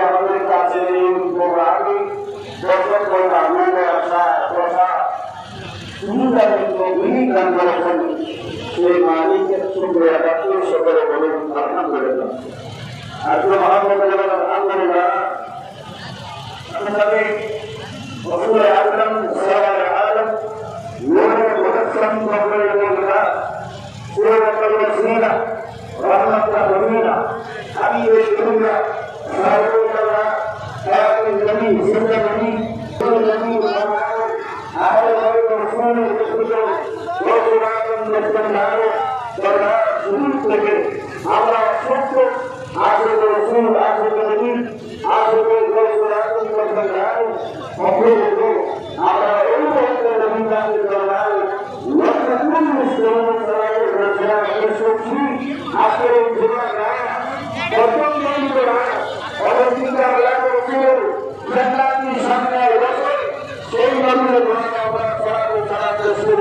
আমাদের কাছে সেই মালিকের শুক্রিয়া সকলে বলুন আলহামদুলিল্লাহ। আজকে মহাপ্রভু আলহামদুলিল্লাহ رسول اکرم صلی اللہ علیہ وسلم نور مقدم قبر اللہ سورۃ الوسیلہ رحمت العالمین حبیب الدنیا صاحب اللہ صاحب النبی زندہ نبی نبی اہل بیت رسول اللہ وقرآن مستنار بڑا ضرور لگے আমরা সত্য আশিক রাসূল আশিক নবী আশিক রাসূল মুস্তাফা মখলুক আমরা এই মহত্ব নবীর দরবার ওয়াকুল মুসলিম রাসূল আজকের এই জীবনে প্রথম দিন করা অবস্থিত আল্লাহ রাসূল জান্নাতের সামনে রসে সেই নবীর দরবার আমরা সালাত রাসূল